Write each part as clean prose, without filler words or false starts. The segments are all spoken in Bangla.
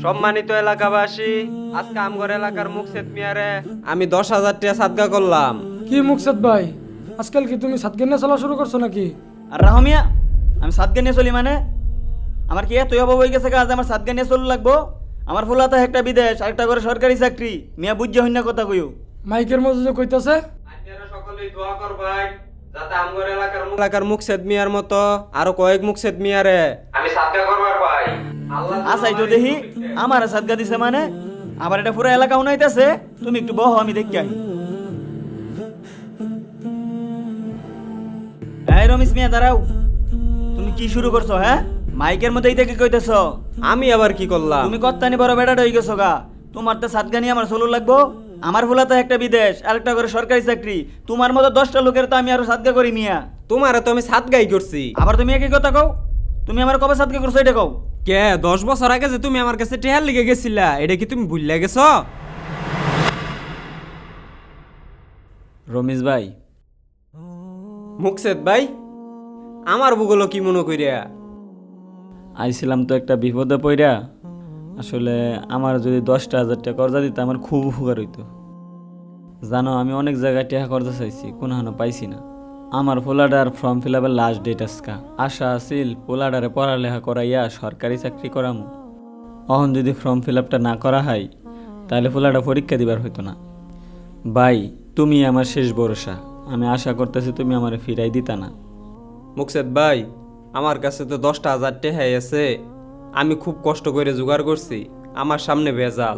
সম্মানিত এলাকাবাসী, আজকে আমগর এলাকার মুকসেদ মিয়ারে আমি 10,000 টাকা সাদকা করলাম। কি মুকসেদ ভাই, আজকাল কি তুমি সাতকে নিয়ে চলা শুরু করছো নাকি? আর রাহমিয়া, আমি সাতকে নিয়ে চলি মানে? আমার কি এতই অভাব হয়ে গেছে কাজ আমার সাতকে নিয়ে চলু লাগবো? আমার ফুলাতা একটা বিদেশ, আরেকটা করে সরকারি চাকরি। মিয়া বুঝছে হইনা কথা কইও। মাইকের মধ্যে যে কইতাছে আপনারা সকলেই দোয়া করবেন যাতে আমগর এলাকার মুকসেদ মিয়ার মতো আরো কয়েক মুকসেদ মিয়ারে আমি সাদকা করবার পাই। আল্লাহ আসাই তো দেখি আমার সাতগা দিছে মানে? আবার এটা পুরো এলাকা উনাইতেছে। তুমি একটু বহ, আমি দেখি আই। এই রমিস মিয়া দাঁড়াও, তুমি কি শুরু করছো? হ্যাঁ, মাইকের মধ্যে এই দেখে কইতেছ। আমি আবার কি করলাম? তুমি কত্তানি বড় বেড়া হয়ে গেছো গা। তোমার তো সাতগানি আমার চলু লাগবো। আমার ফুলাতে একটা বিদেশ, আরেকটা করে সরকারি চাকরি। তোমার মতো 10টা লোকের তো আমি আরো সাতগা করি মিয়া। তোমারে তো আমি সাদগাই করছি। আবার তুমি একই কথা কও। তুমি আমার কবে সাতগা করছো এটা কও। কে 10 বছর আগে যে তুমি আমার কাছে টেহার লিগে গেছিলা, এটা কি তুমি ভুললে গেছো? রমিস ভাই, মুকসেদ ভাই, আমার বুগলো কি মনে কইরা? আইছিলাম তো একটা বিপদে পইরা। আসলে আমার যদি 10,000 টাকা কর্জা দিতে আমার খুব উপকার হইতো। জানো, আমি অনেক জায়গায় টাকা কর্জা চাইছি, কোনখানে পাইছি না। আমার পোলাডার ফর্ম ফিল আপের লাস্ট ডেট আজকা। আশা আছিল পোলাডারে পড়ালেখা করাইয়া সরকারি চাকরি করামু। অহন যদি ফর্ম ফিল আপটা না করা হয় তাহলে পোলাডা পরীক্ষা দিবার হইতো না। ভাই, তুমি আমার শেষ ভরসা। আমি আশা করতেছি তুমি আমার ফিরাই দিতা না। মুকসেদ ভাই, আমার কাছে তো 10,000 টাকাই আছে। আমি খুব কষ্ট করে জোগাড় করছি, আমার সামনে ভেজাল।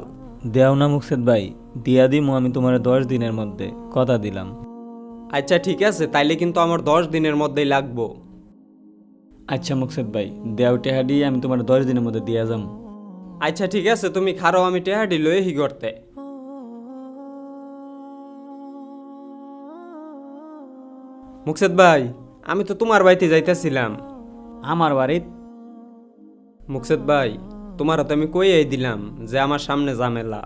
দেও না মুকসেদ ভাই, দিয়া দিমু আমি তোমার 10 দিনের মধ্যে, কথা দিলাম। আচ্ছা ঠিক আছে, তাইলে কিন্তু আমার 10 দিনের মধ্যেই লাগবো। আচ্ছা মুকসেদ ভাই, দেও টেহাডি আমি তোমার 10 দিনের মধ্যে দিয়া যাম। আচ্ছা ঠিক আছে, তুমি খারো, আমি টেহাটি লয়ে হি করতে। মুকসেদ ভাই, আমি তো তোমার বাড়িতে যাইতেছিলাম। আমার বাড়িত? মুকসেদ ভাই, তোমার তো আমি কইয়াই দিলাম যে আমার সামনে ঝামেলা।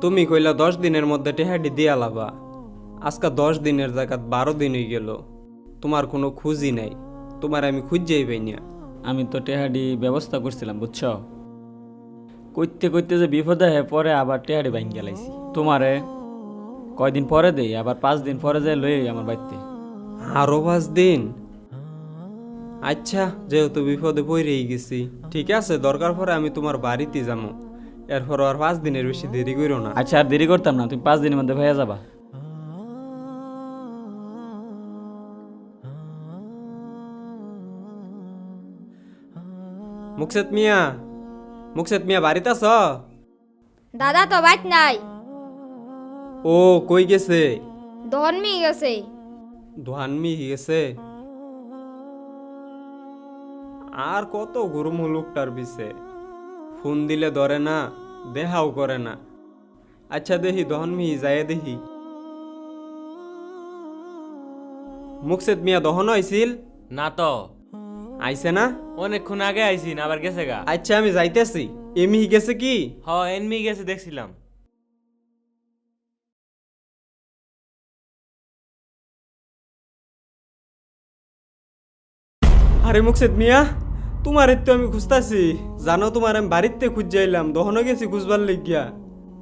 তুমি কইলা 10 দিনের মধ্যে টেহাটি দিয়া লাবা। আজকে 10 দিনের জায়গাত 12 দিন হয়ে গেল, তোমার কোনো খুঁজই নাই। তোমার আমি খুঁজেই পাই না। আমি তো টেহাডি ব্যবস্থা করছিলাম, বুঝছ? কইতে কইতে যে বিপদে হে পরে আবার টেহাডি বাইন গেলাইছি। তোমারে কয়দিন পরে দেই, আবার 5 দিন পরে যায় লই আমার বাড়িতে। আরো 5 দিন? আচ্ছা, যেহেতু বিপদে পড়েই গেছি, ঠিক আছে, দরকার পরে আমি তোমার বাড়িতে যাবো। এরপর আর 5 দিনের বেশি দেরি করো না। আচ্ছা, আর দেরি করতাম না, তুমি 5 দিনের মধ্যে হয়ে যাবা। মুকসেদ মিয়া, মুকসেদ মিয়া বাড়িতে আছ? দাদা তো বাইক নাই, ও কই গেছে? ধর্মী গেছে। দোহানমি গেছে? আর কত গরম লোকটার পিছে, ফোন দিলে ধরে না, দেহাও করে না। আচ্ছা দেখি দহনমি যায় দেখি। মুকসেদ মিয়া দহন হয়েছিল? না তো, আইছে না? অনেকক্ষণ আগে আইছি না, আবার গেছে গা। আচ্ছা আমি যাইতেছি। এমনি গেছে কি? হ, এনমি গেছে দেখছিলাম। আরে মুকসেদ মিয়া, তোমার তো আমি খুঁজতাছি। জানো, তোমার আমি বাড়িতে খুঁজ যাইলাম, দহনও গেছি খুঁজবার লিগিয়া,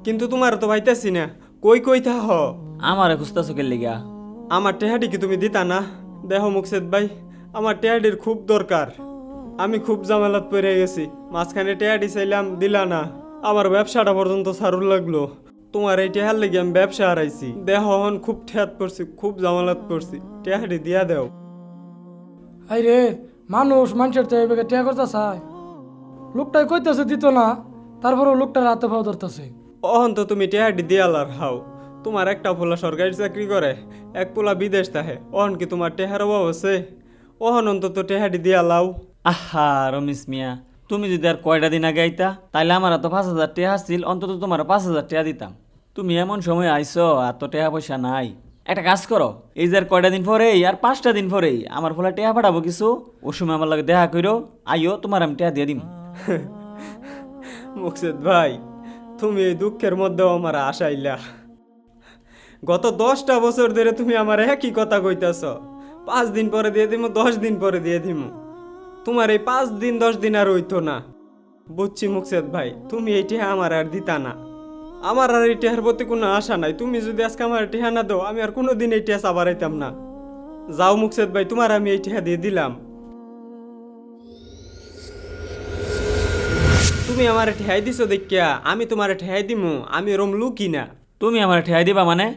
কিন্তু তোমার তো পাইতাছি না। কই কই থাহ? আমারে খুঁজতাছো কে লিগা? আমার টেহাডি কি তুমি দিতা না? দেখো মুকসেদ ভাই, আমার টেহাডির খুব দরকার। আমি খুব জামেলাত পড়ে গেছি, মাঝখানে টেহাডি চাইলাম, দিলা না। আমার ব্যবসাটা পর্যন্ত সারুর লাগলো। তোমার এই টেহার লেগে আমি ব্যবসা হারাইছি। দেখো হন খুব ঠেয়াত পড়ছি, খুব জামেলাত পড়ছি, টেহাডি দিয়া দেও। আই রে, মানুষ মানুষের তো এবার টেয়া করতে চায়। লোকটাই কইতেছে দিত না, তারপরেও লোকটার হাতে পাও ধরতেছে। অহন তো তুমি টেহাডি দিয়ালার হাও। তোমার একটা পোলা সরকারি চাকরি করে, এক পোলা বিদেশ থাকে। অহন কি তোমার টেহার অভাব আছে? অহন অন্তত টেহাডি দিয়া লাও। আহা রমিস মিয়া, তুমি যদি আর কয়টা দিন আগে আইতা তাইলে আমার তো 5,000 টাকা আসছিল, অন্তত তোমার 5,000 টাকা দিতাম। তুমি এমন সময় আইছো আর তো টাকা পয়সা নাই। একটা কাজ করো, এই যে আর কয়টা দিন পরেই, আর 5টা দিন পরেই আমার ফলে টাকা পাঠাবো কিছু। ওই সময় আমার লাগে দেখা করো, আইও, তোমার আমি টাকা দিয়ে দিম। মুকসেদ ভাই, তুমি এই দুঃখের মধ্যেও আমার আশাইলা। গত 10টা বছর ধরে তুমি আমার একই কথা কইতাছ, 5 দিন পরে দিয়ে দিমু, 10 দিন পরে দিয়ে দিমু। তোমার এই 5 দিন 10 দিন আর হইতো না। বুঝছি মুকসেদ ভাই, তুমি এই টিহা আমার আর দিতা না। আমার আর এই টিহার প্রতি কোনো আশা নাই। তুমি যদি আজকে আমার টিহা না দাও, আমি আর কোনোদিন এই টিহা চাবারাইতাম না। যাও মুকসেদ ভাই, তোমার আমি এই টিহা দিয়ে দিলাম। তুমি আমার ঠেহাই দিছো দেখিয়া আমি তোমার ঠেহাই দিমু। আমি ওরম লুকি না। তুমি আমার ঠেয়াই দিবা মানে?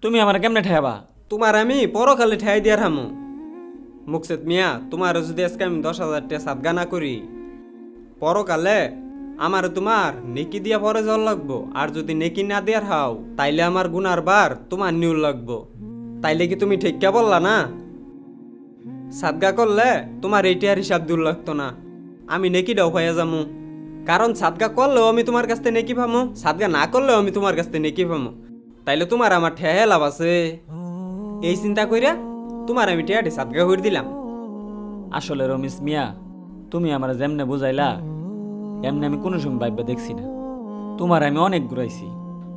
তুমি আমার কেমনে ঠেয়াবা? তোমার আমি পরকালে ঠেহাই দিয়ার হামু। মুকসেদ মিয়া, তোমার যদি আজকে আমি 10,000 টাকা সাদগা না করি, পরকালে আমার তোমার নেকি দিয়া পরে জল লাগবো। আর যদি নেকি না দেয়ার হাও, তাইলে আমার গুনার বার তোমার নিউল লাগবো। তাইলে কি তুমি ঠিক বললা না? সাদগা করলে তোমার এইটার হিসাব দূর লাগতো না, আমি নেকিটাও পাইয়া যামু। কারণ সাদগা করলেও আমি তোমার কাছ থেকে নেকি পামো, সাদগা না করলেও আমি তোমার কাছ থেকে নেকি পামো। তাইলে তোমার আমার ঠেহে লাভ আছে। এই চিন্তা কইরা তোমার আমি টেয়াটি সাদগা করে দিলাম। আসলে রমিস মিয়া, তুমি আমার যেমনে বুঝাইলা এমনি আমি কোনো সময় ভাইবা দেখছি না। তোমার আমি অনেক ঘুরাইছি,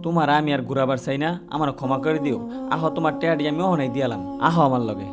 তোমার আমি আর ঘুরাবার চাই না। আমার ক্ষমা করে দিও। আহ, তোমার টেয়াটি আমি অনেক দিয়ালাম। আহ আমার লগে।